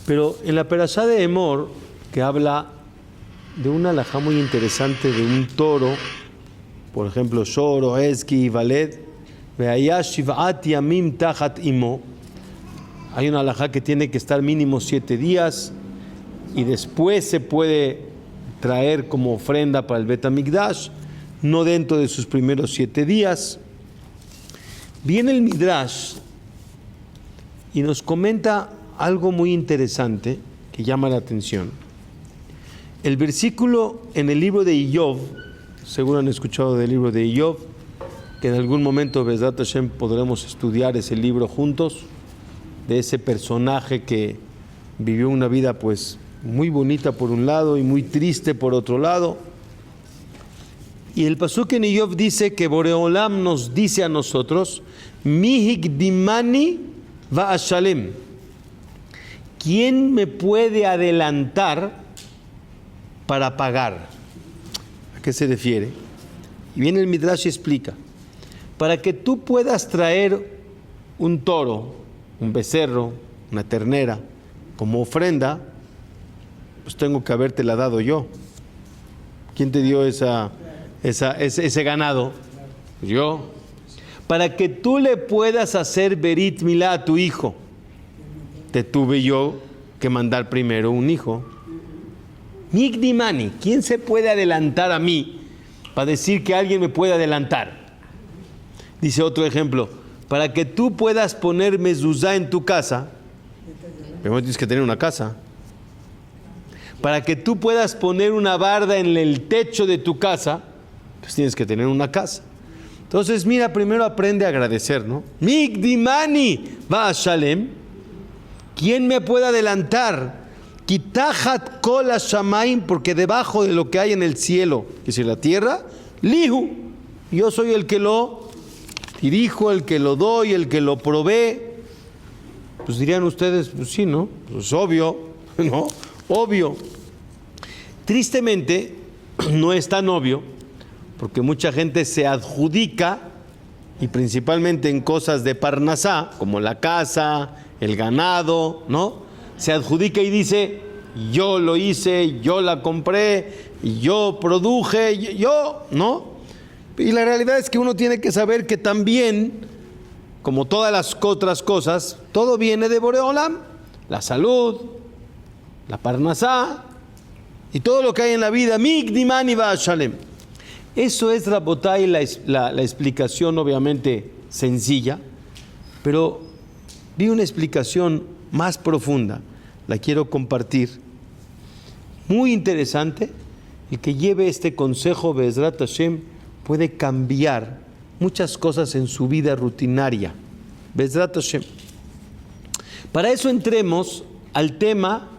Pero en la perashá de Emor, que habla de una alajá muy interesante de un toro, por ejemplo, Shoro, Eski y Valed, Veaya Shiv'at Yamim Tachat Imo, hay una alajá que tiene que estar mínimo 7 días y después se puede traer como ofrenda para el Bet HaMikdash, no dentro de sus primeros 7 días. Viene el Midrash y nos comenta algo muy interesante que llama la atención. El versículo en el libro de Iyov, seguro han escuchado del libro de Iyov, que en algún momento Bezrat Hashem podremos estudiar ese libro juntos, de ese personaje que vivió una vida pues muy bonita por un lado y muy triste por otro lado. Y el pasuk en Iyov dice que Boreolam nos dice a nosotros, Mi hikdimani va'ashalem, ¿quién me puede adelantar para pagar? ¿A qué se refiere? Y viene el Midrash y explica, para que tú puedas traer un toro, un becerro, una ternera, como ofrenda, pues tengo que habértela dado yo. ¿Quién te dio ese ganado? Yo. Para que tú le puedas hacer Berit Milá a tu hijo, te tuve yo que mandar primero un hijo. Migdimani, ¿quién se puede adelantar a mí para decir que alguien me puede adelantar? Dice otro ejemplo, para que tú puedas poner mezuzá en tu casa, primero tienes que tener una casa. Para que tú puedas poner una barda en el techo de tu casa, pues tienes que tener una casa. Entonces, mira, primero aprende a agradecer, ¿no? Migdimani va a Shalem. ¿Quién me puede adelantar? Kitahat kol shamaim, porque debajo de lo que hay en el cielo, que es la tierra, lihu, yo soy el que lo dirijo, el que lo doy, el que lo provee. Pues dirían ustedes, pues sí, ¿no? Pues obvio, ¿no? Obvio. Tristemente, no es tan obvio, porque mucha gente se adjudica, y principalmente en cosas de Parnasá, como la casa, el ganado, ¿no? Se adjudica y dice, yo lo hice, yo la compré, yo produje, yo, ¿no? Y la realidad es que uno tiene que saber que también, como todas las otras cosas, todo viene de Boreolam, la salud, la Parnasá, y todo lo que hay en la vida, Migdimani va a Shalem. Eso es, Rabotay, la explicación obviamente sencilla, pero vi una explicación más profunda, la quiero compartir. Muy interesante, el que lleve este consejo, Bezrat Hashem, puede cambiar muchas cosas en su vida rutinaria. Bezrat Hashem. Para eso entremos al tema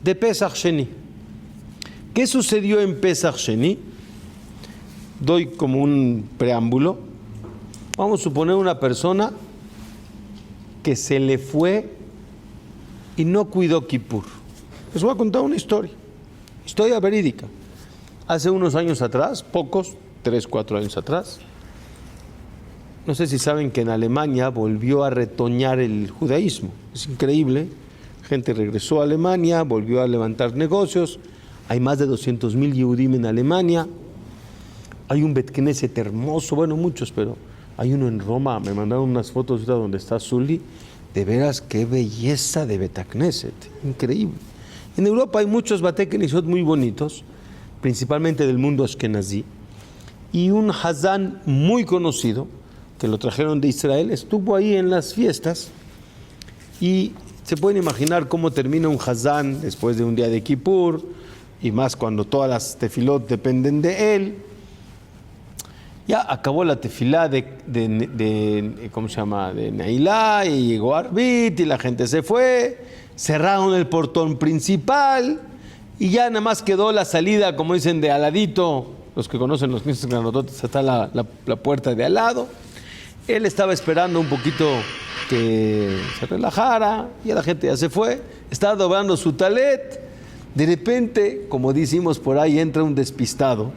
de Pesach Sheni. ¿Qué sucedió en Pesach Sheni? Doy como un preámbulo. Vamos a suponer una persona que se le fue y no cuidó Kippur. Les voy a contar una historia verídica. Hace unos años atrás, pocos, 3, 4 años atrás, no sé si saben que en Alemania volvió a retoñar el judaísmo. Es increíble. Gente regresó a Alemania, volvió a levantar negocios. Hay más de 200,000 Yehudim en Alemania. Hay un Bet Knesset hermoso, bueno, muchos, pero hay uno en Roma. Me mandaron unas fotos donde está Zully. De veras, qué belleza de Bet Knesset, increíble. En Europa hay muchos Bate Knesset muy bonitos, principalmente del mundo ashkenazí. Y un Hazán muy conocido, que lo trajeron de Israel, estuvo ahí en las fiestas. Y se pueden imaginar cómo termina un Hazán después de un día de Kippur, y más cuando todas las tefilot dependen de él. Ya acabó la tefilá ¿cómo se llama? De Neilá, y llegó Arbit, y la gente se fue, cerraron el portón principal, y ya nada más quedó la salida, como dicen, de aladito. Los que conocen los knesset granototes, está la puerta de al lado. Él estaba esperando un poquito que se relajara, y la gente ya se fue, estaba doblando su talet. De repente, como decimos por ahí, entra un despistado,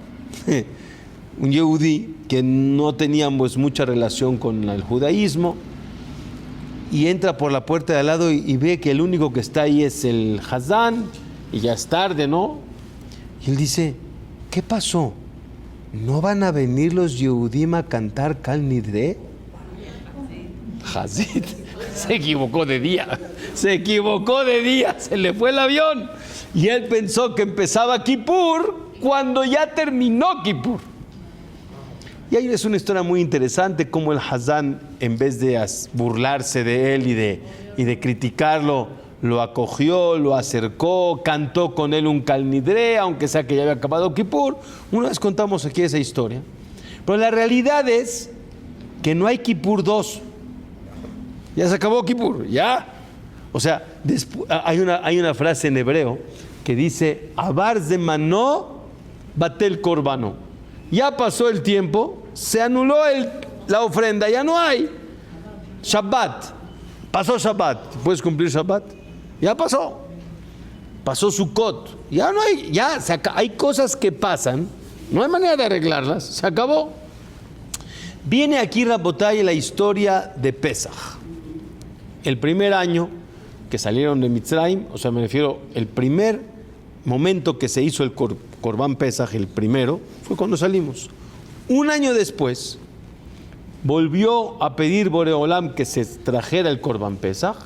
un Yehudí que no teníamos mucha relación con el judaísmo, y entra por la puerta de al lado y ve que el único que está ahí es el Hazán, y ya es tarde, ¿no? Y él dice, ¿qué pasó? ¿No van a venir los Yehudim a cantar Kal Nidre? Hazid se equivocó de día, se le fue el avión. Y él pensó que empezaba Kippur cuando ya terminó Kippur. Y ahí es una historia muy interesante, cómo el Hazán, en vez de burlarse de él y de criticarlo, lo acogió, lo acercó, cantó con él un Kal Nidre, aunque sea que ya había acabado Kippur. Una vez contamos aquí esa historia. Pero la realidad es que no hay Kippur 2. Ya se acabó Kippur, ya. O sea, hay una frase en hebreo que dice, Abar Zemanó Batel Korbano. Ya pasó el tiempo, se anuló la ofrenda, ya no hay. Shabbat, pasó Shabbat. ¿Puedes cumplir Shabbat? Ya pasó. Pasó Sukkot, ya no hay, hay cosas que pasan, no hay manera de arreglarlas, se acabó. Viene aquí, Rabotay, la historia de Pesach. El primer año que salieron de Mitzrayim, o sea, me refiero, el primer momento que se hizo el Corbán Pesach, el primero, fue cuando salimos. Un año después, volvió a pedir Boreolam que se trajera el Corbán Pesach,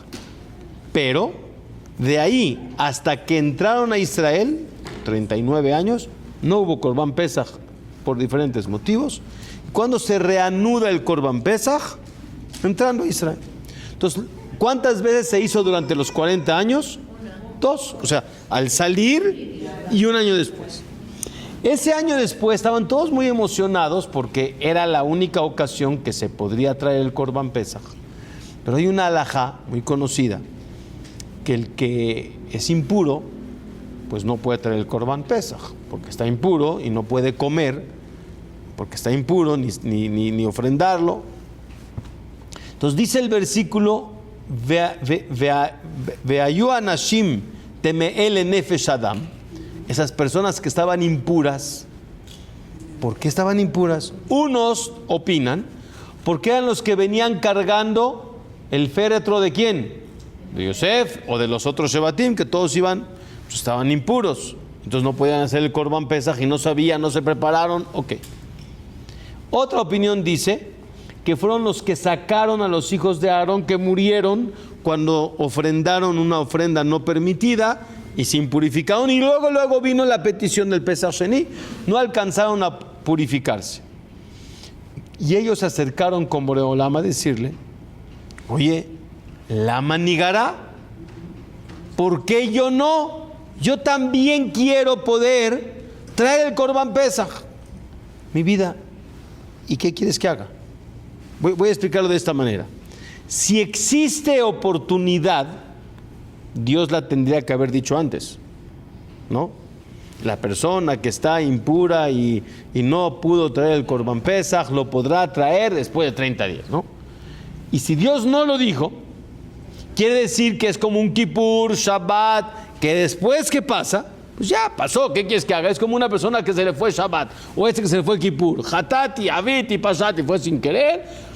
pero de ahí hasta que entraron a Israel, 39 años, no hubo Corbán Pesach por diferentes motivos. Cuando se reanuda el Corbán Pesach, entrando a Israel. Entonces, ¿cuántas veces se hizo durante los 40 años? 2, o sea, al salir y un año después. Ese año después estaban todos muy emocionados porque era la única ocasión que se podría traer el Corbán Pesach. Pero hay una halajá muy conocida, que el que es impuro, pues no puede traer el Corbán Pesach, porque está impuro y no puede comer, porque está impuro, ni ofrendarlo. Entonces dice el versículo, Veayu anashim teme'el nefesh adam, esas personas que estaban impuras. ¿Por qué estaban impuras? Unos opinan porque eran los que venían cargando el féretro de quién, de Yosef o de los otros Shevatim, que todos iban, pues estaban impuros, entonces no podían hacer el Corbán Pesach y no sabían, no se prepararon. Ok. Otra opinión dice que fueron los que sacaron a los hijos de Aarón que murieron cuando ofrendaron una ofrenda no permitida y se impurificaron, y luego vino la petición del Pesach Sheni, no alcanzaron a purificarse. Y ellos se acercaron con Boreolam a decirle, oye, ¿lama nigará? ¿Por qué yo no? Yo también quiero poder traer el Corbán Pesach. Mi vida, ¿y qué quieres que haga? Voy a explicarlo de esta manera. Si existe oportunidad, Dios la tendría que haber dicho antes, ¿no? La persona que está impura y no pudo traer el Corbán Pesach, lo podrá traer después de 30 días, ¿no? Y si Dios no lo dijo, quiere decir que es como un Kippur, Shabbat, que después que pasa, pues ya pasó, ¿qué quieres que haga? Es como una persona que se le fue Shabbat, o que se le fue Kippur, Hatati, Avit y Pasati, fue sin querer,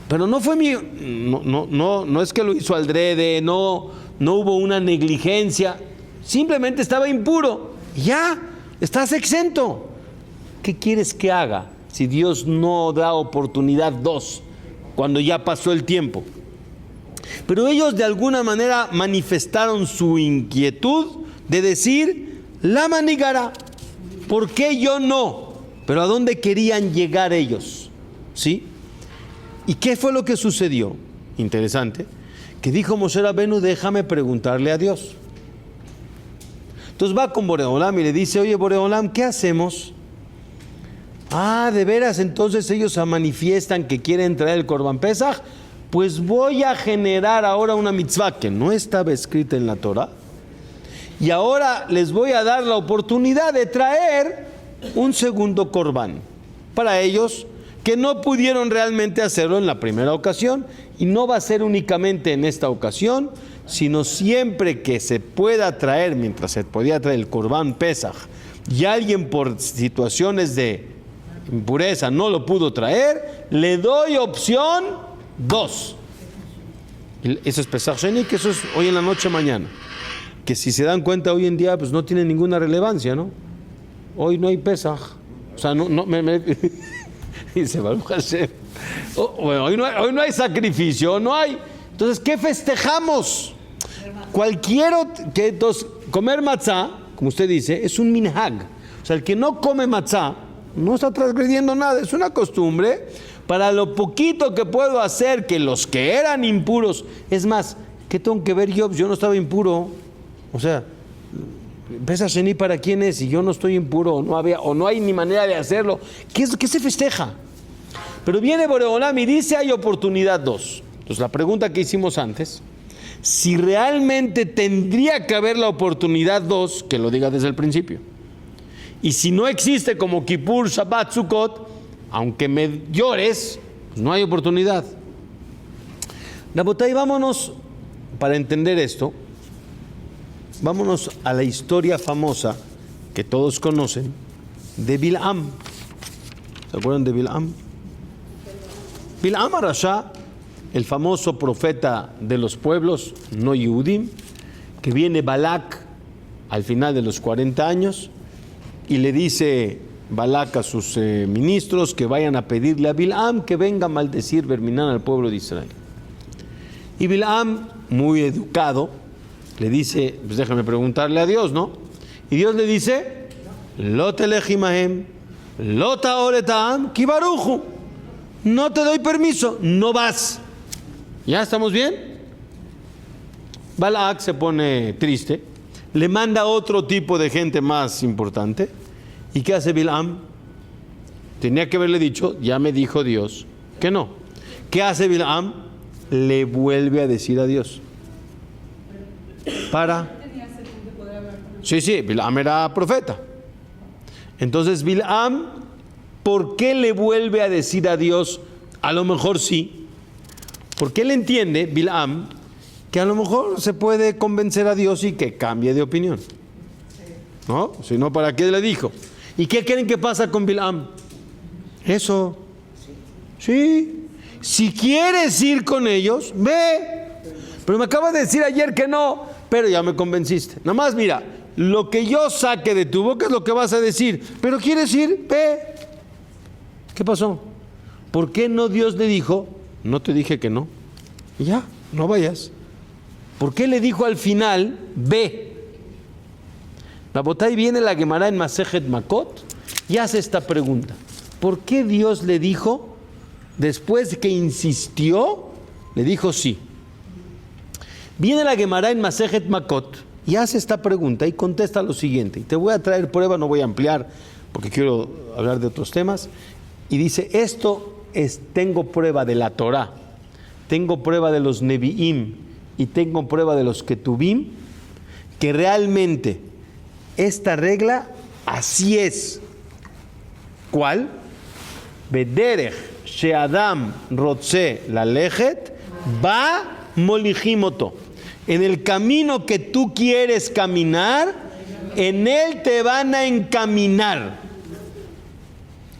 pero no fue no es que lo hizo aldrede, no hubo una negligencia, simplemente estaba impuro, ya, estás exento. ¿Qué quieres que haga si Dios no da oportunidad 2, cuando ya pasó el tiempo? Pero ellos de alguna manera manifestaron su inquietud de decir, la manigara, ¿por qué yo no? Pero ¿a dónde querían llegar ellos? ¿Sí? ¿Y qué fue lo que sucedió? Interesante, que dijo Moshe Rabenu, déjame preguntarle a Dios. Entonces va con Boreolam y le dice, oye Boreolam, ¿qué hacemos? De veras, entonces ellos manifiestan que quieren traer el Corbán Pesach, pues voy a generar ahora una mitzvah que no estaba escrita en la Torah, y ahora les voy a dar la oportunidad de traer un segundo Corbán para ellos que no pudieron realmente hacerlo en la primera ocasión, y no va a ser únicamente en esta ocasión, sino siempre que se pueda traer, mientras se podía traer el Corbán Pesach, y alguien por situaciones de impureza no lo pudo traer, le doy opción 2. Eso es Pesach Sheni, que eso es hoy en la noche, mañana. Que si se dan cuenta hoy en día, pues no tiene ninguna relevancia, ¿no? Hoy no hay Pesach. O sea, dice Baruch Hashem. Bueno, hoy no hay sacrificio, no hay. Entonces, ¿qué festejamos? Entonces, comer matzá, como usted dice, es un minhag. O sea, el que no come matzá no está transgrediendo nada, es una costumbre para lo poquito que puedo hacer que los que eran impuros. Es más, ¿qué tengo que ver yo? Yo no estaba impuro. O sea, Pesach Sheni para quién es, si yo no estoy impuro, o no hay ni manera de hacerlo. ¿Qué se festeja? Pero viene Boreolam y dice hay oportunidad 2. Entonces la pregunta que hicimos antes, si realmente tendría que haber la oportunidad 2, que lo diga desde el principio. Y si no existe como Kippur, Shabbat, Sukkot, aunque me llores, pues no hay oportunidad. Rabotay, vámonos, para entender esto, vámonos a la historia famosa que todos conocen de Bilam. ¿Se acuerdan de Bilam? Bilam Arashá, el famoso profeta de los pueblos no Yehudim, que viene Balak al final de los 40 años y le dice Balak a sus ministros que vayan a pedirle a Bilam que venga a maldecir Verminán al pueblo de Israel. Y Bilam, muy educado, le dice, pues déjame preguntarle a Dios, ¿no? Y Dios le dice, Lo telejimahem, lo taoretam, kibaruju. No te doy permiso, no vas. ¿Ya estamos bien? Balak se pone triste, le manda otro tipo de gente más importante. ¿Y qué hace Bilam? Tenía que haberle dicho, ya me dijo Dios que no. ¿Qué hace Bilam? Le vuelve a decir a Dios. Sí, Bilam era profeta. Entonces Bilam, ¿por qué le vuelve a decir a Dios? A lo mejor sí. Porque él entiende, Bilam, que a lo mejor se puede convencer a Dios y que cambie de opinión. ¿No? Si no, ¿para qué le dijo? ¿Y qué creen que pasa con Bilam? Eso. Sí. Si quieres ir con ellos, ve. Pero me acabas de decir ayer que no, pero ya me convenciste. Nada más mira, lo que yo saque de tu boca es lo que vas a decir. Pero quieres ir, ve. ¿Qué pasó? ¿Por qué no Dios le dijo, no te dije que no? Y ya, no vayas. ¿Por qué le dijo al final, ve? Rabotay, viene la Gemara en Masejet Makot y hace esta pregunta. ¿Por qué Dios le dijo, después que insistió, le dijo sí? Viene la Gemara en Masejet Makot y hace esta pregunta y contesta lo siguiente. Y te voy a traer prueba, no voy a ampliar porque quiero hablar de otros temas. Y dice, tengo prueba de la Torah, tengo prueba de los Nevi'im y tengo prueba de los Ketubim, que realmente esta regla así es. ¿Cuál? Bederech she'adam rotze lalejet ba molijimoto. En el camino que tú quieres caminar, en él te van a encaminar.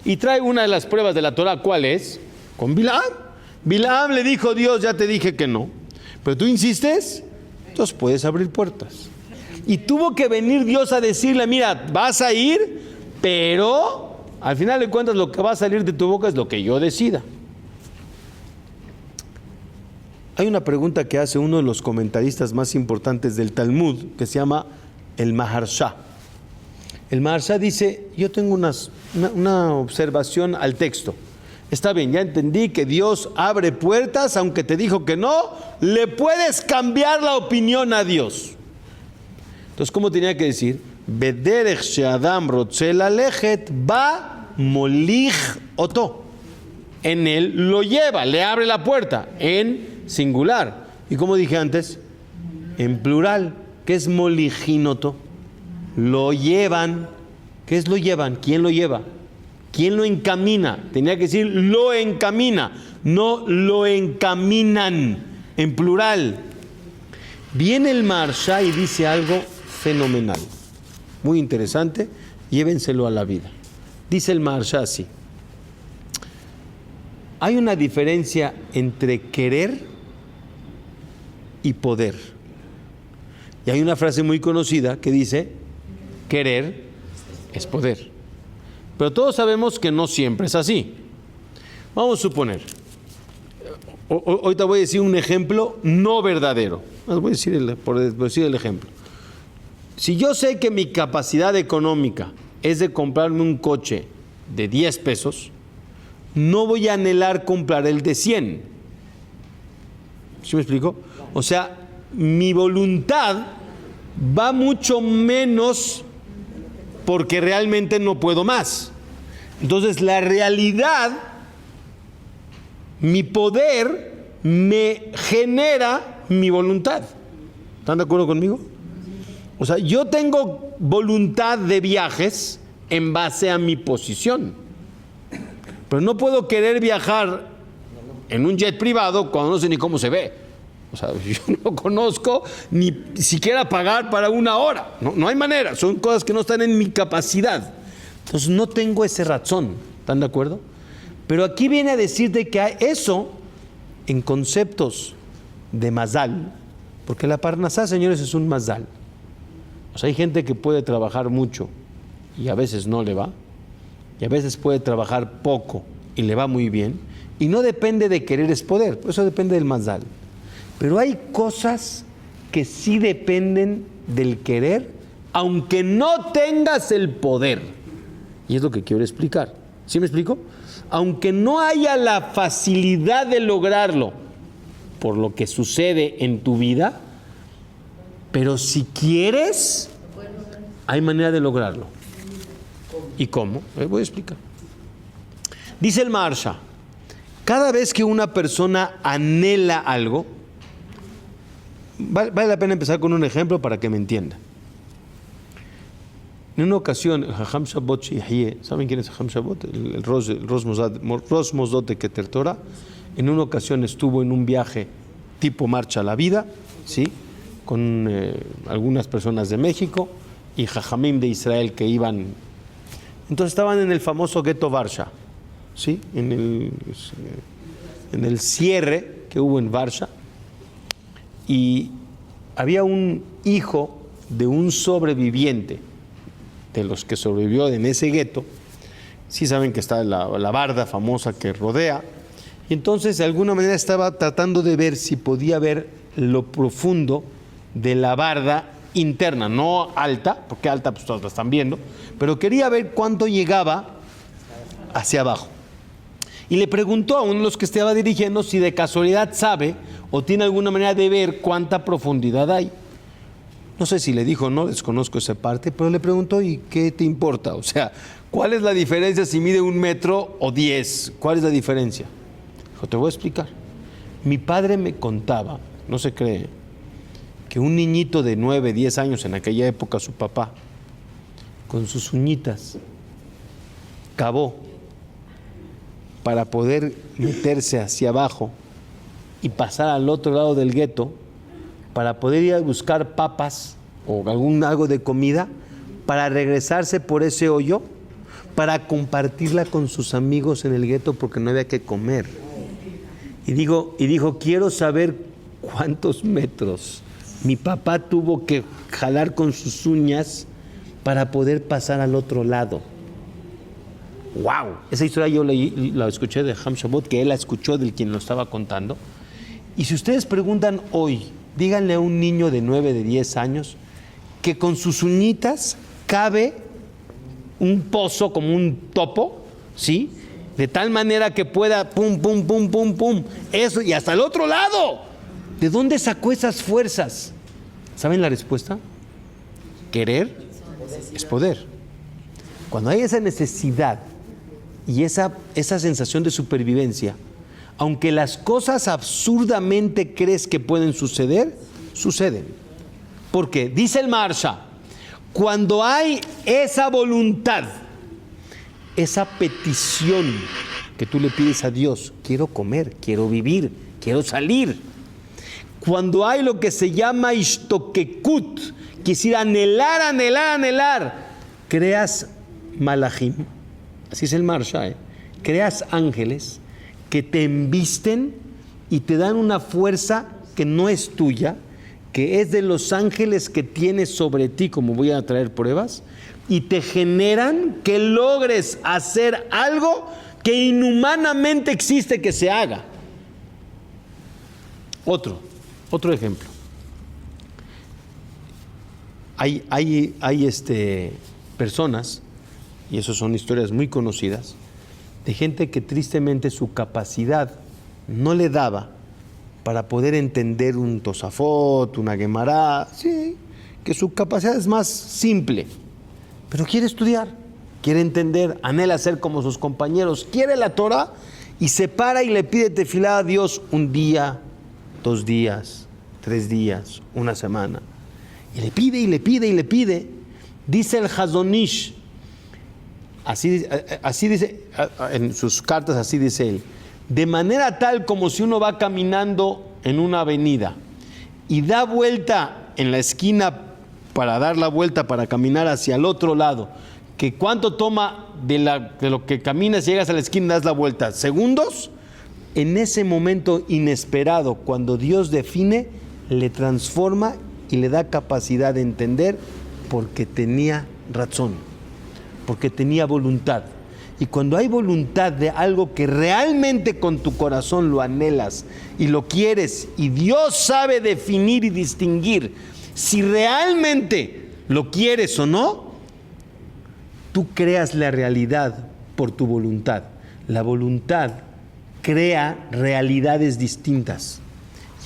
Y trae una de las pruebas de la Torah, ¿cuál es? Con Bilam. Bilam le dijo, Dios, ya te dije que no, pero tú insistes, entonces puedes abrir puertas. Y tuvo que venir Dios a decirle, mira, vas a ir, pero al final de cuentas lo que va a salir de tu boca es lo que yo decida. Hay una pregunta que hace uno de los comentaristas más importantes del Talmud, que se llama el Maharsha. El Maharsha dice, yo tengo una observación al texto. Está bien, ya entendí que Dios abre puertas, aunque te dijo que no, le puedes cambiar la opinión a Dios. Entonces, ¿cómo tenía que decir? Bederech she'adam rotze lalejet ba molich oto. En él lo lleva, le abre la puerta, en singular. ¿Y como dije antes? En plural. ¿Qué es molijinoto? Lo llevan. ¿Qué es lo llevan? ¿Quién lo lleva? ¿Quién lo encamina? Tenía que decir lo encamina, no lo encaminan, en plural. Viene el Maharsha y dice algo fenomenal, muy interesante, llévenselo a la vida. Dice el Maharsha así: hay una diferencia entre querer y poder. Y hay una frase muy conocida que dice, querer es poder. Pero todos sabemos que no siempre es así. Vamos a suponer, ahorita voy a decir un ejemplo no verdadero. Voy a decir por decir el ejemplo. Si yo sé que mi capacidad económica es de comprarme un coche de 10 pesos, no voy a anhelar comprar el de 100. ¿Sí me explico? O sea, mi voluntad va mucho menos porque realmente no puedo más. Entonces, la realidad, mi poder me genera mi voluntad. ¿Están de acuerdo conmigo? O sea, yo tengo voluntad de viajes en base a mi posición. Pero no puedo querer viajar en un jet privado cuando no sé ni cómo se ve. O sea, yo no conozco ni siquiera pagar para una hora. No hay manera. Son cosas que no están en mi capacidad. Entonces no tengo ese razón. ¿Están de acuerdo? Pero aquí viene a decirte que eso, en conceptos de mazal, porque la parnasá, señores, es un mazal. O sea, hay gente que puede trabajar mucho y a veces no le va. Y a veces puede trabajar poco y le va muy bien. Y no depende de querer es poder. Eso depende del mazal. Pero hay cosas que sí dependen del querer, aunque no tengas el poder. Y es lo que quiero explicar. ¿Sí me explico? Aunque no haya la facilidad de lograrlo por lo que sucede en tu vida, pero si quieres, hay manera de lograrlo. ¿Y cómo? Voy a explicar. Dice el Maharsha, cada vez que una persona anhela algo, vale la pena empezar con un ejemplo para que me entienda. En una ocasión, el Jajam Shabbat Shihye, ¿saben quién es Jajam Shabbat? El Rosh Mosdot de Keter Torah. En una ocasión estuvo en un viaje tipo Marcha a la Vida, ¿sí? Con algunas personas de México y Jajamim de Israel que iban. Entonces estaban en el famoso gueto Varsha, ¿sí? En el cierre que hubo en Varsha. Y había un hijo de un sobreviviente de los que sobrevivió en ese gueto. Sí saben que está la barda famosa que rodea. Y entonces de alguna manera estaba tratando de ver si podía ver lo profundo de la barda interna, no alta, porque alta pues todos la están viendo, pero quería ver cuánto llegaba hacia abajo. Y le preguntó a uno de los que estaba dirigiendo si de casualidad sabe o tiene alguna manera de ver cuánta profundidad hay. No sé si le dijo, no, desconozco esa parte, pero le preguntó, ¿y qué te importa? O sea, ¿cuál es la diferencia si mide 1 metro o 10? ¿Cuál es la diferencia? Dijo, te voy a explicar. Mi padre me contaba, no se cree, que un niñito de 9, 10 años, en aquella época su papá, con sus uñitas, cavó para poder meterse hacia abajo y pasar al otro lado del gueto, para poder ir a buscar papas o algo de comida, para regresarse por ese hoyo, para compartirla con sus amigos en el gueto porque no había que comer. Y dijo, quiero saber cuántos metros mi papá tuvo que jalar con sus uñas para poder pasar al otro lado. ¡Wow! Esa historia yo la escuché de Ham Shabbat, que él la escuchó del quien lo estaba contando. Y si ustedes preguntan hoy, díganle a un niño de 9, de 10 años, que con sus uñitas cabe un pozo como un topo, ¿sí? De tal manera que pueda pum, pum, pum, pum, pum, eso, y hasta el otro lado. ¿De dónde sacó esas fuerzas? ¿Saben la respuesta? Querer es poder. Cuando hay esa necesidad y esa sensación de supervivencia, aunque las cosas absurdamente crees que pueden suceder, suceden. Porque dice el Maharsha, cuando hay esa voluntad, esa petición que tú le pides a Dios, quiero comer, quiero vivir, quiero salir. Cuando hay lo que se llama ishtokekut, quisiera anhelar, creas malachim, así es el Maharsha, creas ángeles que te embisten y te dan una fuerza que no es tuya, que es de los ángeles que tienes sobre ti, como voy a traer pruebas, y te generan que logres hacer algo que inhumanamente existe que se haga. Otro ejemplo. Hay personas, y eso son historias muy conocidas, de gente que tristemente su capacidad no le daba para poder entender un Tosafot, una Gemara, sí, que su capacidad es más simple, pero quiere estudiar, quiere entender, anhela ser como sus compañeros, quiere la Torah y se para y le pide tefilá a Dios un día, 2 días, 3 días, una semana. Y le pide y le pide y le pide. Dice el Hazon Ish, así dice, en sus cartas así dice él, de manera tal como si uno va caminando en una avenida y da vuelta en la esquina para dar la vuelta, para caminar hacia el otro lado, que cuánto toma de lo que caminas y llegas a la esquina y das la vuelta, segundos. En ese momento inesperado, cuando Dios define, le transforma y le da capacidad de entender porque tenía razón, porque tenía voluntad. Y cuando hay voluntad de algo que realmente con tu corazón lo anhelas y lo quieres, y Dios sabe definir y distinguir si realmente lo quieres o no, tú creas la realidad por tu voluntad. La voluntad crea realidades distintas.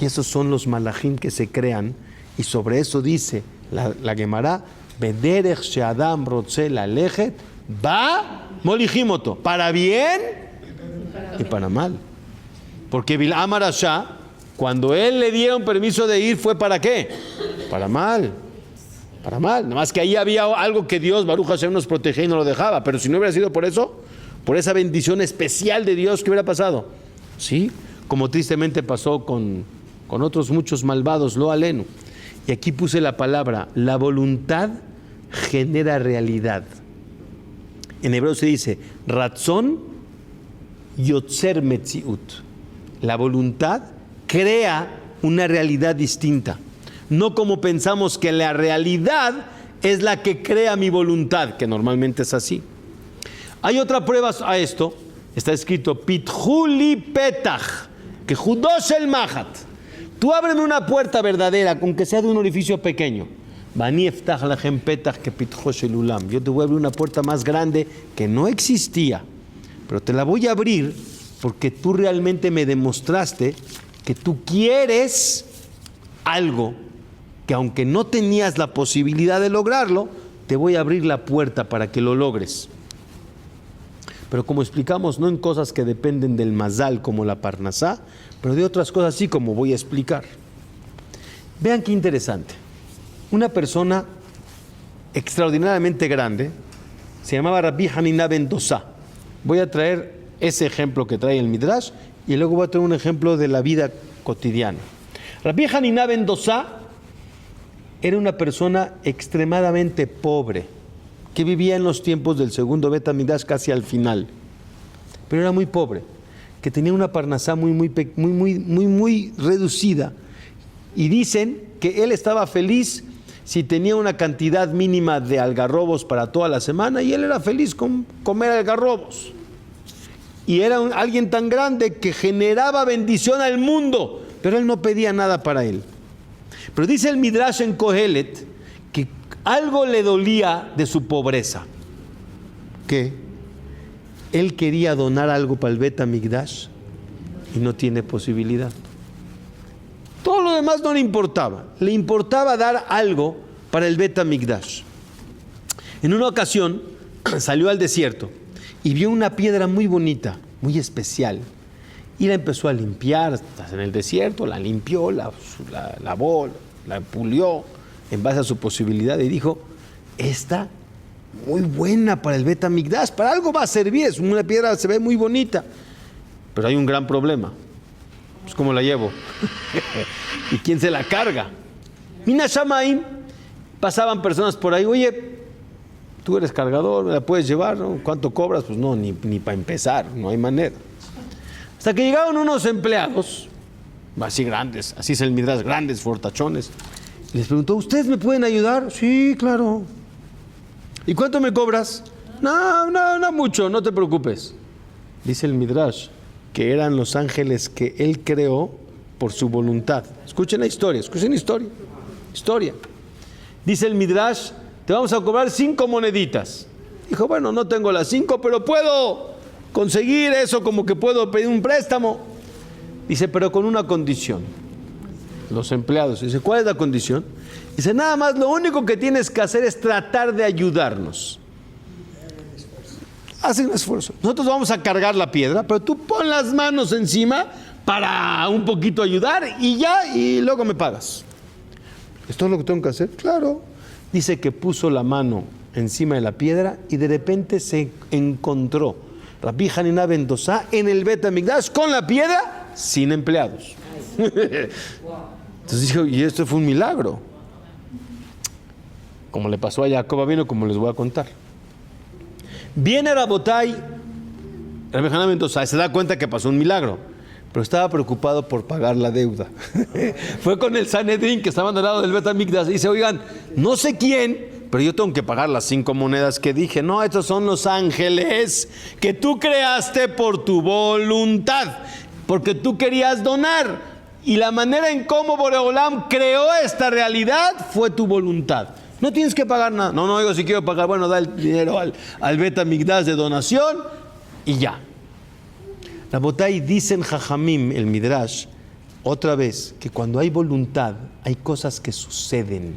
Y esos son los malajim que se crean. Y sobre eso dice la Gemara, Bederech she'adam rotze lalejet ba molijimoto, para bien y para mal. Porque Bilam Arashá, cuando él le dieron permiso de ir, ¿fue para qué? Para mal. Para mal. Nada más que ahí había algo que Dios, Baruch Hashem, nos protegía y no lo dejaba. Pero si no hubiera sido por eso, por esa bendición especial de Dios, ¿qué hubiera pasado? Sí, como tristemente pasó con otros muchos malvados, lo aleno. Y aquí puse la palabra, la voluntad genera realidad. En hebreo se dice, Ratzon yotzer metziut. La voluntad crea una realidad distinta. No como pensamos que la realidad es la que crea mi voluntad, que normalmente es así. Hay otra prueba a esto, está escrito, Pitjuli petach, que judosh el mahat. Tú ábreme una puerta verdadera, aunque sea de un orificio pequeño. Bani eftach lachem petach que pitjosh el ulam. Yo te voy a abrir una puerta más grande que no existía, pero te la voy a abrir porque tú realmente me demostraste que tú quieres algo que aunque no tenías la posibilidad de lograrlo, te voy a abrir la puerta para que lo logres. Pero como explicamos, no en cosas que dependen del mazal como la parnasá, pero de otras cosas así como voy a explicar. Vean qué interesante. Una persona extraordinariamente grande se llamaba Rabbi Hanina ben Dosa. Voy a traer ese ejemplo que trae el Midrash y luego voy a traer un ejemplo de la vida cotidiana. Rabbi Hanina ben Dosa era una persona extremadamente pobre que vivía en los tiempos del segundo Bet HaMikdash casi al final, pero era muy pobre, que tenía una parnasá muy reducida, y dicen que él estaba feliz si tenía una cantidad mínima de algarrobos para toda la semana, y él era feliz con comer algarrobos, y era alguien tan grande que generaba bendición al mundo, pero él no pedía nada para él. Pero dice el Midrash en Kohelet que algo le dolía de su pobreza, que él quería donar algo para el Bet HaMikdash y no tiene posibilidad. Todo lo demás no le importaba dar algo para el Bet HaMikdash. En una ocasión salió al desierto y vio una piedra muy bonita, muy especial, y la empezó a limpiar. Estás en el desierto, la limpió, la lavó, la pulió en base a su posibilidad y dijo, esta muy buena para el Bet HaMikdash, para algo va a servir, es una piedra, se ve muy bonita, pero hay un gran problema. Pues ¿cómo la llevo? ¿Y quién se la carga? Mina Shamaim, pasaban personas por ahí, oye, tú eres cargador, ¿me la puedes llevar? ¿No? ¿Cuánto cobras? Pues no, ni para empezar, no hay manera. Hasta que llegaron unos empleados así grandes, así es el Midrash, grandes fortachones. Y les preguntó, ¿ustedes me pueden ayudar? Sí, claro. ¿Y cuánto me cobras? No mucho, no te preocupes. Dice el Midrash que eran los ángeles que él creó por su voluntad. Escuchen la historia, historia. Dice el Midrash, te vamos a cobrar 5 moneditas. Dijo, bueno, no tengo las 5, pero puedo conseguir eso, como que puedo pedir un préstamo. Dice, pero con una condición. Los empleados, dice, ¿cuál es la condición? Dice, nada más, lo único que tienes que hacer es tratar de ayudarnos. Hacen un esfuerzo. Nosotros vamos a cargar la piedra, pero tú pon las manos encima para un poquito ayudar y ya, y luego me pagas. ¿Esto es lo que tengo que hacer? Claro. Dice que puso la mano encima de la piedra y de repente se encontró Rabbi Hanina ben Dosa en el Bet HaMikdash con la piedra sin empleados. Entonces dijo, y esto fue un milagro. Como le pasó a Jacob Avinu, como les voy a contar. Viene Rabotay, Rabbi Hanina ben Dosa, se da cuenta que pasó un milagro, pero estaba preocupado por pagar la deuda. Fue con el Sanedrín, que estaban al lado del Bet HaMikdash, y dice, oigan, no sé quién, pero yo tengo que pagar las 5 monedas que dije. No, estos son los ángeles que tú creaste por tu voluntad, porque tú querías donar, y la manera en cómo Boreolam creó esta realidad fue tu voluntad. No tienes que pagar nada. No, digo, si quiero pagar, bueno, da el dinero al Bet HaMikdash de donación y ya. La Botay dicen Jajamim, el Midrash, otra vez, que cuando hay voluntad, hay cosas que suceden.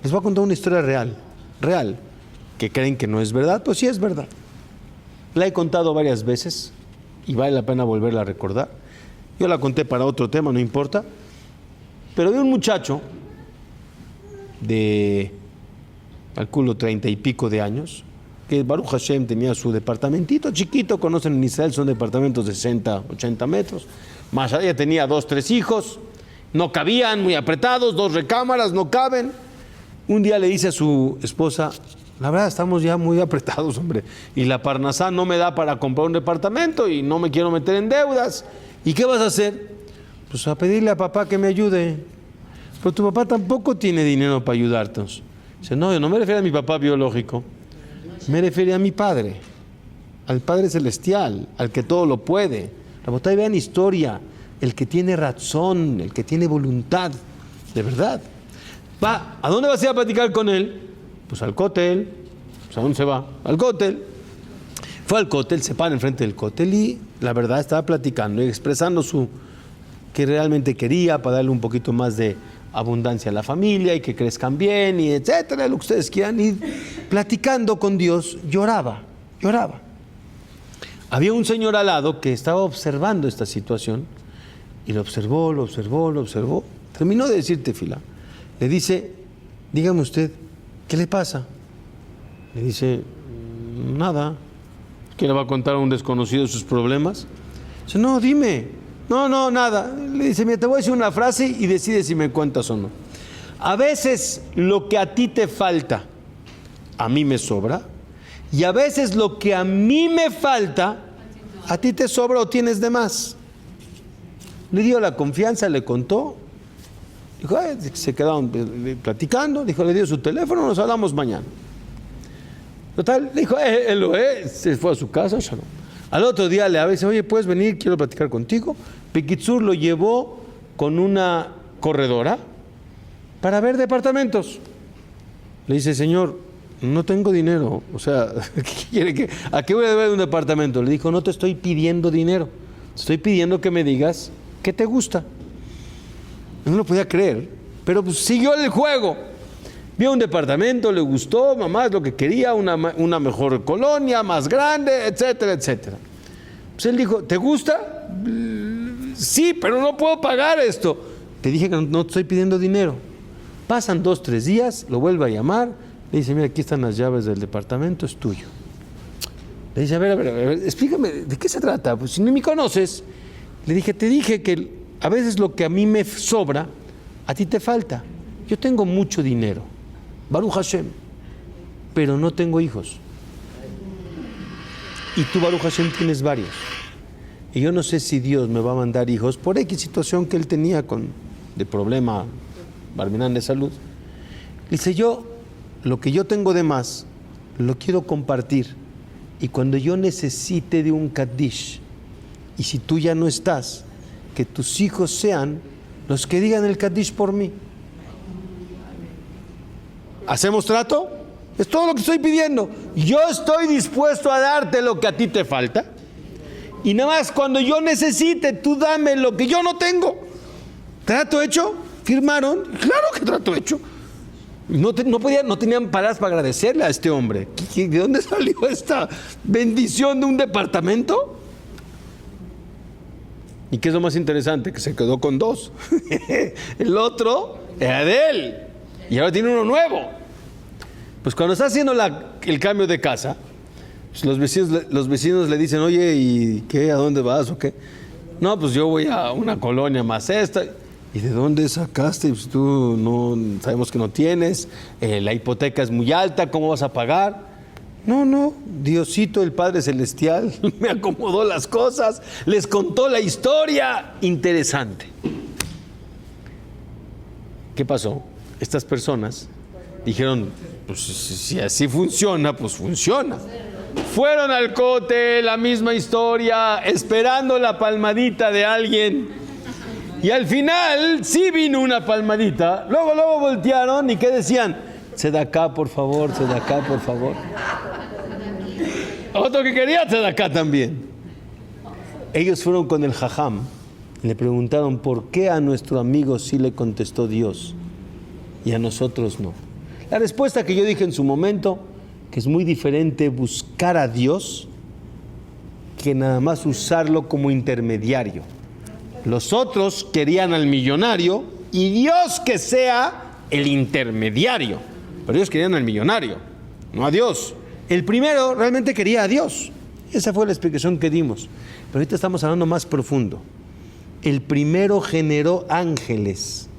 Les voy a contar una historia real, que creen que no es verdad, pues sí es verdad. La he contado varias veces y vale la pena volverla a recordar. Yo la conté para otro tema, no importa. Pero de un muchacho de, calculo, 30 y pico de años, que Baruch Hashem tenía su departamentito chiquito, conocen en Israel, son departamentos de 60, 80 metros. Más allá tenía 2, 3 hijos, no cabían, muy apretados, 2 recámaras, no caben. Un día le dice a su esposa, la verdad estamos ya muy apretados, hombre, y la parnasá no me da para comprar un departamento y no me quiero meter en deudas. ¿Y qué vas a hacer? Pues a pedirle a papá que me ayude. Pero tu papá tampoco tiene dinero para ayudarnos. Dice, no, yo no me refiero a mi papá biológico, me refiero a mi Padre, al Padre Celestial, al que todo lo puede. La botella, vean historia, el que tiene razón, el que tiene voluntad, de verdad. Va, ¿a dónde vas a ir a platicar con él? Pues al cótel. Pues ¿a dónde se va? Al cótel. Fue al cótel, se para enfrente del cótel y la verdad estaba platicando y expresando que realmente quería para darle un poquito más de abundancia a la familia y que crezcan bien y etcétera, lo que ustedes quieran. Y platicando con Dios, lloraba. Había un señor al lado que estaba observando esta situación y lo observó. Terminó de decir tefilá. Le dice, dígame usted, ¿qué le pasa? Le dice, nada. ¿Que le va a contar a un desconocido sus problemas? Dice, no, dime. No, nada. Le dice, mira, te voy a decir una frase y decide si me cuentas o no. A veces lo que a ti te falta, a mí me sobra. Y a veces lo que a mí me falta, a ti te sobra o tienes de más. Le dio la confianza, le contó. Dijo, se quedaron platicando. Dijo, le dio su teléfono, nos hablamos mañana. Total, le dijo, se fue a su casa, shalom. Al otro día le dice, oye, ¿puedes venir? Quiero platicar contigo. Piquitzur lo llevó con una corredora para ver departamentos. Le dice, señor, no tengo dinero. O sea, ¿a qué voy a deber un departamento? Le dijo, no te estoy pidiendo dinero. Te estoy pidiendo que me digas qué te gusta. No lo podía creer, pero pues siguió el juego. Vio un departamento, le gustó, mamá es lo que quería, una mejor colonia, más grande, etcétera. Pues él dijo, ¿te gusta? Sí, pero no puedo pagar esto. Te dije que no te estoy pidiendo dinero. Pasan 2, 3 días, lo vuelve a llamar, le dice, mira, aquí están las llaves del departamento, es tuyo. Le dice, a ver, explícame, ¿de qué se trata? Pues si ni me conoces. Le dije, te dije que a veces lo que a mí me sobra, a ti te falta. Yo tengo mucho dinero, Baruch Hashem, pero no tengo hijos. Y tú, Baruch Hashem, tienes varios. y yo no sé si Dios me va a mandar hijos por X situación que él tenía de problema Barminan de salud. Dice, lo que yo tengo de más, lo quiero compartir. Y cuando yo necesite de un Kaddish, y si tú ya no estás, que tus hijos sean los que digan el Kaddish por mí. ¿Hacemos trato? Es todo lo que estoy pidiendo. Yo estoy dispuesto a darte lo que a ti te falta. Y nada más cuando yo necesite, tú dame lo que yo no tengo. ¿Trato hecho? ¿Firmaron? Claro que trato hecho. No tenían palabras para agradecerle a este hombre. ¿De dónde salió esta bendición de un departamento? ¿Y qué es lo más interesante? Que se quedó con 2. El otro era de él. Y ahora tiene uno nuevo. Pues cuando está haciendo el cambio de casa, pues los vecinos le dicen, oye, ¿y qué? ¿A dónde vas o qué? No, pues yo voy a una colonia más esta. ¿Y de dónde sacaste? Pues tú no sabemos que no tienes, la hipoteca es muy alta, ¿cómo vas a pagar? No, Diosito, el Padre Celestial, me acomodó las cosas, les contó la historia. Interesante. ¿Qué pasó? Estas personas dijeron, pues si así funciona, pues funciona. Fueron al cote, la misma historia, esperando la palmadita de alguien. Y al final sí vino una palmadita. Luego voltearon y ¿qué decían? Tzedaká, por favor, Tzedaká, por favor. Otro que quería Tzedaká también. Ellos fueron con el jajam. Le preguntaron por qué a nuestro amigo sí le contestó Dios y a nosotros no. La respuesta que yo dije en su momento, que es muy diferente buscar a Dios que nada más usarlo como intermediario. Los otros querían al millonario y Dios que sea el intermediario. Pero ellos querían al millonario, no a Dios. El primero realmente quería a Dios. Esa fue la explicación que dimos. Pero ahorita estamos hablando más profundo. El primero generó ángeles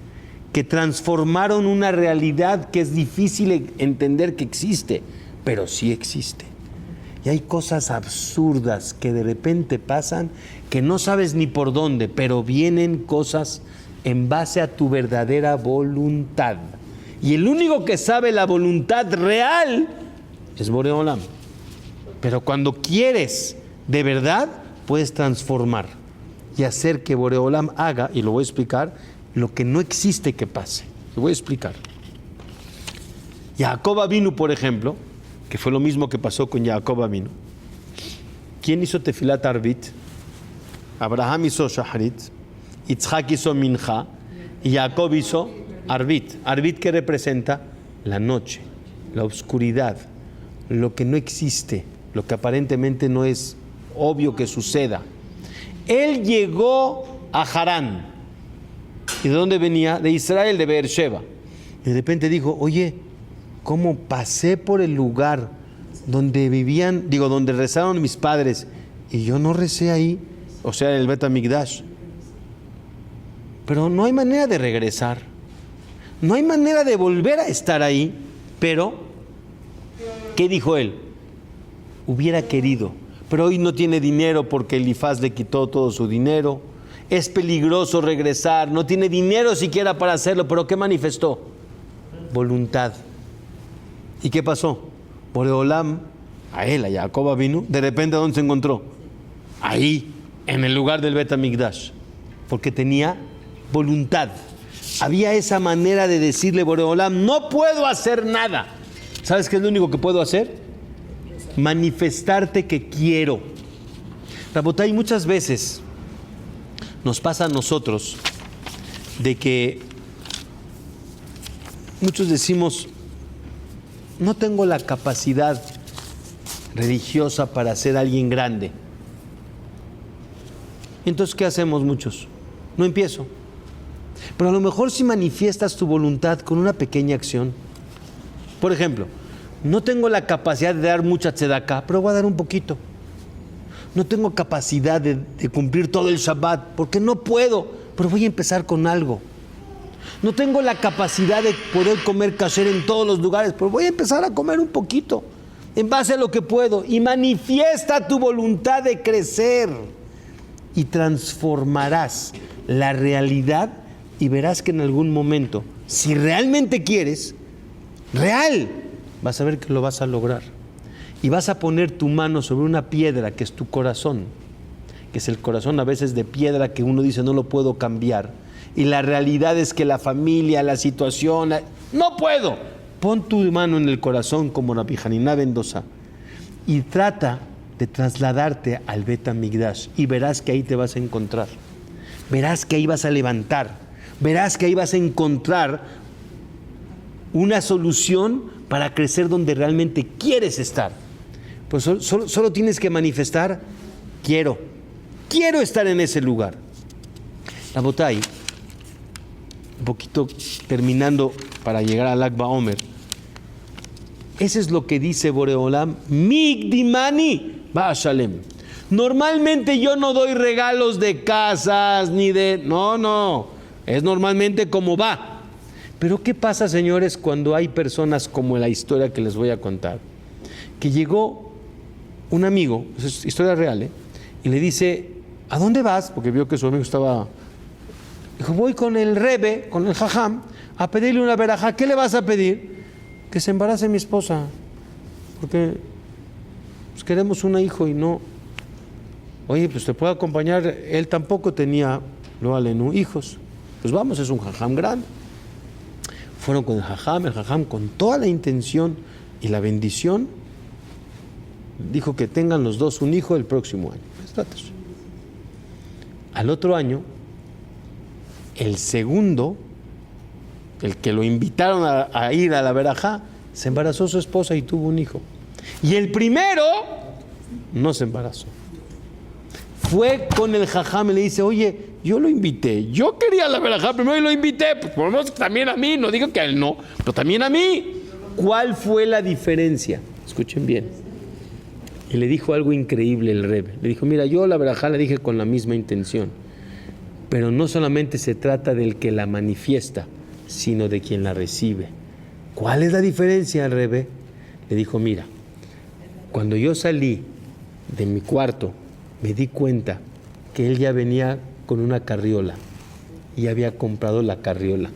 que transformaron una realidad que es difícil entender que existe, pero sí existe. Y hay cosas absurdas que de repente pasan que no sabes ni por dónde, pero vienen cosas en base a tu verdadera voluntad. Y el único que sabe la voluntad real es Boré Olam. Pero cuando quieres de verdad, puedes transformar y hacer que Boré Olam haga, y lo voy a explicar, lo que no existe que pase. Lo voy a explicar. Jacob Avinu, por ejemplo, que fue lo mismo que pasó con Jacob Avinu. ¿Quién hizo Tefilat Arbit? Abraham hizo Shaharit, Yitzhak hizo Minja y Jacob hizo Arbit. Arbit, ¿qué representa? La noche, la oscuridad, lo que no existe, lo que aparentemente no es obvio que suceda. Él llegó a Harán. ¿Y de dónde venía? De Israel, de Beersheba. Y de repente dijo, oye, ¿cómo pasé por el lugar donde donde rezaron mis padres y yo no recé ahí? O sea, el Bet HaMikdash. Pero no hay manera de regresar. No hay manera de volver a estar ahí. Pero, ¿qué dijo él? Hubiera querido. Pero hoy no tiene dinero porque Elifaz le quitó todo su dinero. Es peligroso regresar. No tiene dinero siquiera para hacerlo. ¿Pero qué manifestó? Voluntad. ¿Y qué pasó? Boré Olam, a Jacob Avinu, de repente ¿dónde se encontró? Ahí, en el lugar del Bet HaMikdash, porque tenía voluntad. Había esa manera de decirle Boré Olam, no puedo hacer nada. ¿Sabes qué es lo único que puedo hacer? Manifestarte que quiero. Rabotay, muchas veces nos pasa a nosotros de que muchos decimos, no tengo la capacidad religiosa para ser alguien grande. Entonces, ¿qué hacemos muchos? No empiezo. Pero a lo mejor si manifiestas tu voluntad con una pequeña acción. Por ejemplo, no tengo la capacidad de dar mucha tzedaká, pero voy a dar un poquito. No tengo capacidad de cumplir todo el Shabbat, porque no puedo, pero voy a empezar con algo. No tengo la capacidad de poder comer kasher en todos los lugares, pero voy a empezar a comer un poquito, en base a lo que puedo. Y manifiesta tu voluntad de crecer. y transformarás la realidad y verás que en algún momento, si realmente quieres, vas a ver que lo vas a lograr. Y vas a poner tu mano sobre una piedra que es tu corazón, que es el corazón a veces de piedra que uno dice no lo puedo cambiar. Y la realidad es que la familia, la situación, no puedo. Pon tu mano en el corazón como Rabbi Hanina ben Dosa y trata de trasladarte al Bet Hamikdash y verás que ahí te vas a encontrar. Verás que ahí vas a levantar. Verás que ahí vas a encontrar una solución para crecer donde realmente quieres estar. Pues solo tienes que manifestar, quiero estar en ese lugar. Rabotay, un poquito terminando para llegar al Lag BaOmer. Eso es lo que dice Boreolam, Migdimani Ba'ashalem. Normalmente yo no doy regalos de casas ni de... No, es normalmente como va. Pero ¿qué pasa, señores, cuando hay personas como la historia que les voy a contar? Que llegó un amigo, es historia real, y le dice, ¿a dónde vas? Porque vio que su amigo estaba... Dijo, voy con el Rebe, con el Jajam, a pedirle una verajá. ¿Qué le vas a pedir? Que se embarace mi esposa, porque pues, queremos un hijo y no. Oye, pues te puedo acompañar. Él tampoco tenía, lo alenu, hijos. Pues vamos, es un Jajam grande. Fueron con el Jajam con toda la intención y la bendición, dijo que tengan los dos un hijo el próximo año. Al otro año, el segundo, el que lo invitaron a ir a la verajá, se embarazó su esposa y tuvo un hijo. Y el primero no se embarazó. Fue con el Jajam y le dice, oye, yo lo invité, yo quería la verajá primero y lo invité, pues por lo menos también a mí, no digo que a él no, pero también a mí. ¿Cuál fue la diferencia? Escuchen bien. Y le dijo algo increíble el Rebbe. Le dijo, mira, yo la verajá la dije con la misma intención, pero no solamente se trata del que la manifiesta, sino de quien la recibe. ¿Cuál es la diferencia, Rebbe? Le dijo, mira, cuando yo salí de mi cuarto, me di cuenta que él ya venía con una carriola y había comprado la carriola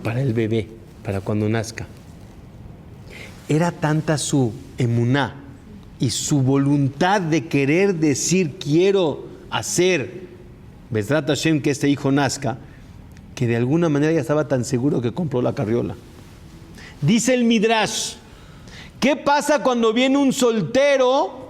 para el bebé, para cuando nazca. Era tanta su emuná y su voluntad de querer decir, quiero hacer Bezrat Hashem que este hijo nazca, que de alguna manera ya estaba tan seguro que compró la carriola. Dice el Midrash, ¿qué pasa cuando viene un soltero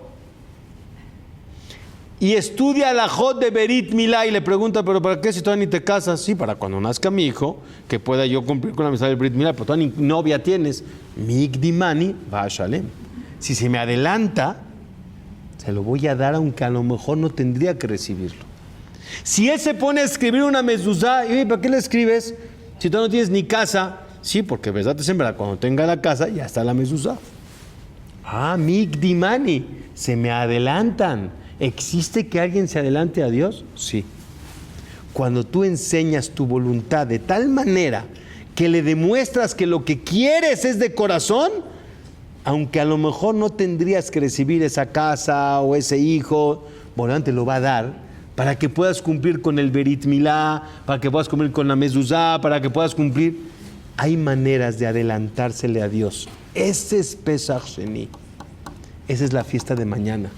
y estudia la Jot de Berit Milá y le pregunta, pero ¿para qué si todavía ni te casas? Sí, para cuando nazca mi hijo, que pueda yo cumplir con la misa del Berit Milá, pero todavía ni novia tienes. Migdimani Ba'ashalem. Si se me adelanta, se lo voy a dar aunque a lo mejor no tendría que recibirlo. Si él se pone a escribir una mezuzá, y ¿para qué le escribes? Si tú no tienes ni casa. Sí, porque verdad sembra, cuando tenga la casa ya está la mezuzá. Migdimani, se me adelantan. ¿Existe que alguien se adelante a Dios? Sí. Cuando tú enseñas tu voluntad de tal manera que le demuestras que lo que quieres es de corazón, aunque a lo mejor no tendrías que recibir esa casa o ese hijo, bueno, te lo va a dar para que puedas cumplir con el Berit Milá, para que puedas cumplir con la mezuzá, para que puedas cumplir. Hay maneras de adelantársele a Dios. Ese es Pesach Sheni. Esa es la fiesta de mañana.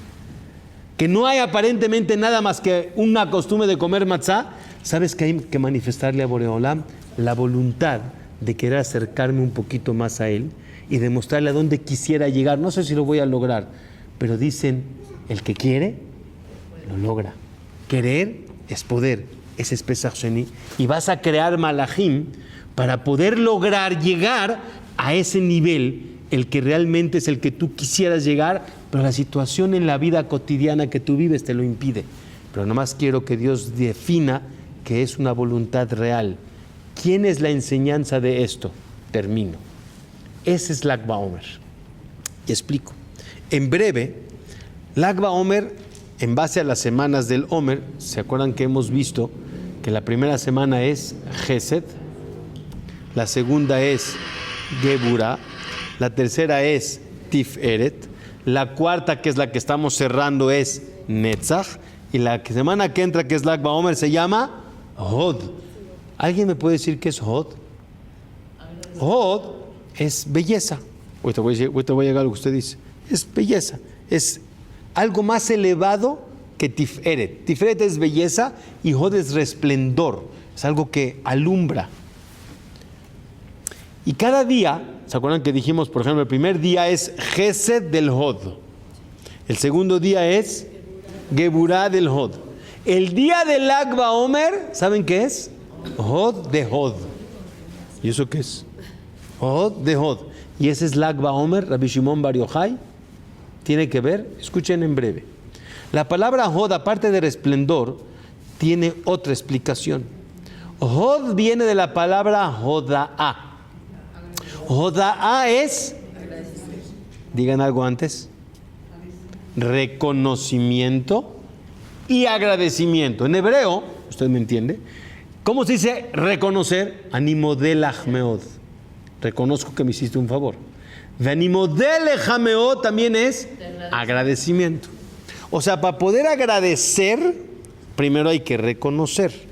Que no hay aparentemente nada más que una costumbre de comer matzá. ¿Sabes que hay que manifestarle a Boreolam la voluntad de querer acercarme un poquito más a Él y demostrarle a dónde quisiera llegar? No sé si lo voy a lograr, pero dicen, el que quiere, lo logra. Querer es poder. Ese es Pesach Sheni. Y vas a crear malajim para poder lograr llegar a ese nivel, el que realmente es el que tú quisieras llegar, pero la situación en la vida cotidiana que tú vives te lo impide. Pero nomás quiero que Dios defina que es una voluntad real. ¿Quién es la enseñanza de esto? Termino. Ese es Lag BaOmer. Y explico. En breve, Lag BaOmer, en base a las semanas del Omer, ¿se acuerdan que hemos visto que la primera semana es Gesed, la segunda es Geburah, la tercera es Tiferet, la cuarta, que es la que estamos cerrando, es Netzach, Y la semana que entra, que es Lag BaOmer, se llama Hod. ¿Alguien me puede decir qué es Hod? Hod es belleza. Ahorita voy a llegar a lo que usted dice. Es belleza. Es algo más elevado que Tiferet. Tiferet es belleza y Hod es resplendor. Es algo que alumbra. Y cada día, ¿se acuerdan que dijimos, por ejemplo, el primer día es Gesed del Hod? El segundo día es Geburah del Hod. El día del Lag BaOmer, ¿saben qué es? Hod de Hod. ¿Y eso qué es? Hod de Hod. Y ese es Lag BaOmer, Rabbi Shimon Bar Yochai. Tiene que ver, escuchen en breve. La palabra Hod, aparte de resplendor, tiene otra explicación. Hod viene de la palabra Hoda'ah. Hoda'ah es, digan algo antes, reconocimiento y agradecimiento. En hebreo, usted me entiende, ¿cómo se dice reconocer? Animodelach meod. Reconozco que me hiciste un favor. Animodelech meod también es agradecimiento. O sea, para poder agradecer, primero hay que reconocer.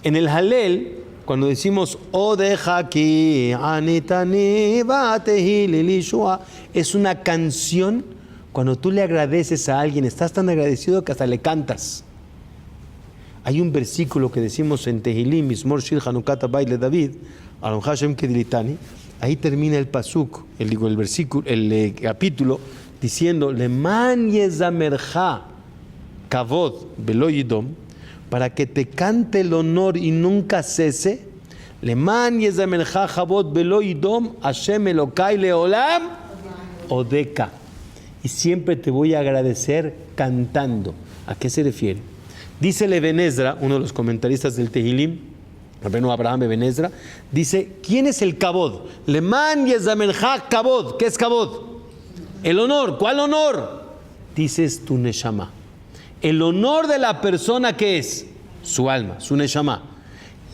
En el Halel, cuando decimos Odehaki Anitani Batehil Lishua, es una canción. Cuando tú le agradeces a alguien, estás tan agradecido que hasta le cantas. Hay un versículo que decimos en Tehilim, Mismor Shir Hanukat Baile David, Alon Hashem Kedilitani. Ahí termina el pasuk, el versículo, el capítulo, diciendo Leman Yezamerja Kavod Velo Yidom, para que te cante el honor y nunca cese. Leman Yezamerja Kavod Velo Yidom Hashem Elokai Leolam Odeka. Y siempre te voy a agradecer cantando. ¿A qué se refiere? Dice Eben Ezra, uno de los comentaristas del Tehilim, Rabbeinu Abraham Eben Ezra, dice, ¿quién es el Kabod? Leman Yezamelcha Kabod. ¿Qué es Kabod? El honor. ¿Cuál honor? Dices tu Neshama. El honor de la persona que es su alma, su Neshama.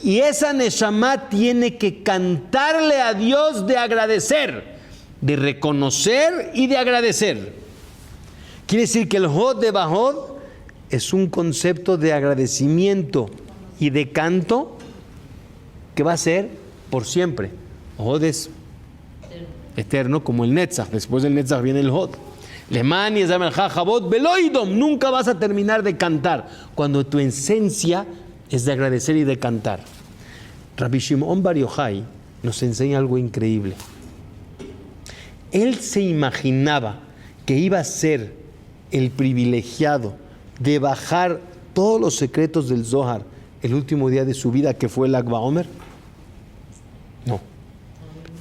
Y esa Neshama tiene que cantarle a Dios de agradecer, de reconocer y de agradecer. Quiere decir que el Hod de Bahod es un concepto de agradecimiento y de canto que va a ser por siempre. Hod es eterno como el Netzach. Después del Netzach viene el Hod. Leman Yezamelcha Chabod Veloidom. Nunca vas a terminar de cantar cuando tu esencia es de agradecer y de cantar. Rabbi Shimon Bar Yochai nos enseña algo increíble. Él se imaginaba que iba a ser el privilegiado de bajar todos los secretos del Zohar el último día de su vida, que fue el Lag BaOmer. No.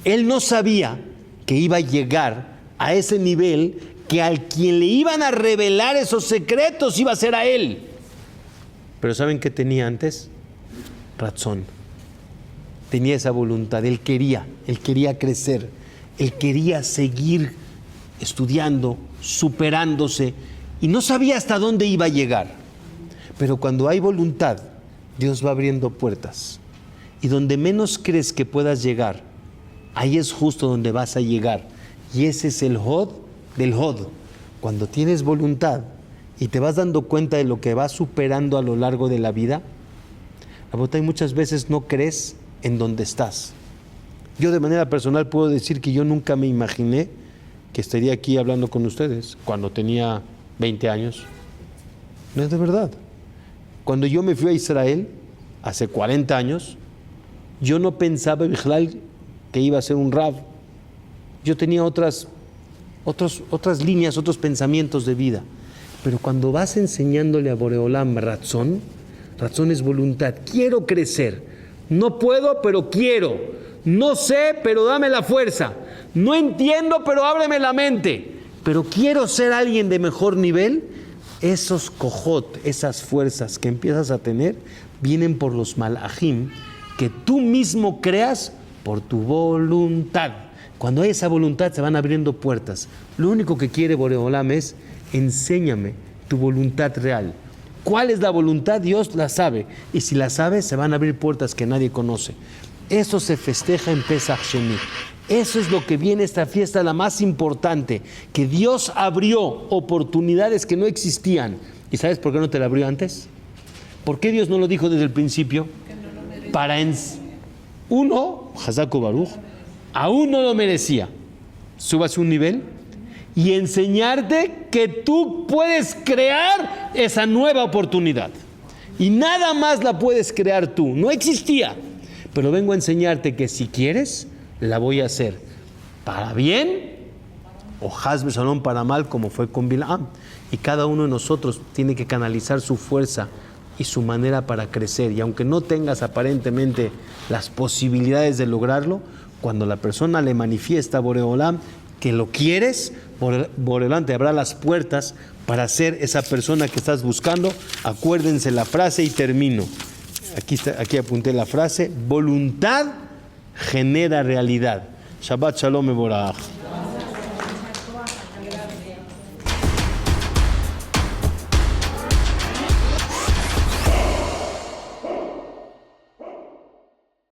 Él no sabía que iba a llegar a ese nivel, que al quien le iban a revelar esos secretos iba a ser a él. Pero ¿saben qué tenía antes? Razón. Tenía esa voluntad. Él quería crecer. Él quería seguir estudiando, superándose, y no sabía hasta dónde iba a llegar. Pero cuando hay voluntad, Dios va abriendo puertas. Y donde menos crees que puedas llegar, ahí es justo donde vas a llegar. Y ese es el Hod del Hod. Cuando tienes voluntad y te vas dando cuenta de lo que vas superando a lo largo de la vida, muchas veces no crees en donde estás. Yo de manera personal puedo decir que yo nunca me imaginé que estaría aquí hablando con ustedes cuando tenía 20 años. No es de verdad. Cuando yo me fui a Israel, hace 40 años, yo no pensaba que iba a ser un rab. Yo tenía otras líneas, otros pensamientos de vida. Pero cuando vas enseñándole a Boreolam razón es voluntad. Quiero crecer. No puedo, pero quiero. No sé, pero dame la fuerza. No entiendo, pero ábreme la mente. Pero quiero ser alguien de mejor nivel. Esos kojot, esas fuerzas que empiezas a tener, vienen por los malajim que tú mismo creas por tu voluntad. Cuando hay esa voluntad se van abriendo puertas. Lo único que quiere Boreolam es enséñame tu voluntad real. ¿Cuál es la voluntad? Dios la sabe. Y si la sabe, se van a abrir puertas que nadie conoce. Eso se festeja en Pesach Sheni. Eso es lo que viene esta fiesta, la más importante, que Dios abrió oportunidades que no existían. ¿Y sabes por qué no te la abrió antes? ¿Por qué Dios no lo dijo desde el principio? Para uno, Hazaku Baruch, aún no lo merecía. Subas un nivel y enseñarte que tú puedes crear esa nueva oportunidad. Y nada más la puedes crear tú. No existía. Pero vengo a enseñarte que si quieres, la voy a hacer para bien o Haz Shalom para mal, como fue con Bilam. Y cada uno de nosotros tiene que canalizar su fuerza y su manera para crecer. Y aunque no tengas aparentemente las posibilidades de lograrlo, cuando la persona le manifiesta a Boreolam que lo quieres, Boreolam te abrirá las puertas para ser esa persona que estás buscando. Acuérdense la frase y termino. Aquí apunté la frase: voluntad genera realidad. Shabbat Shalom Mevorach.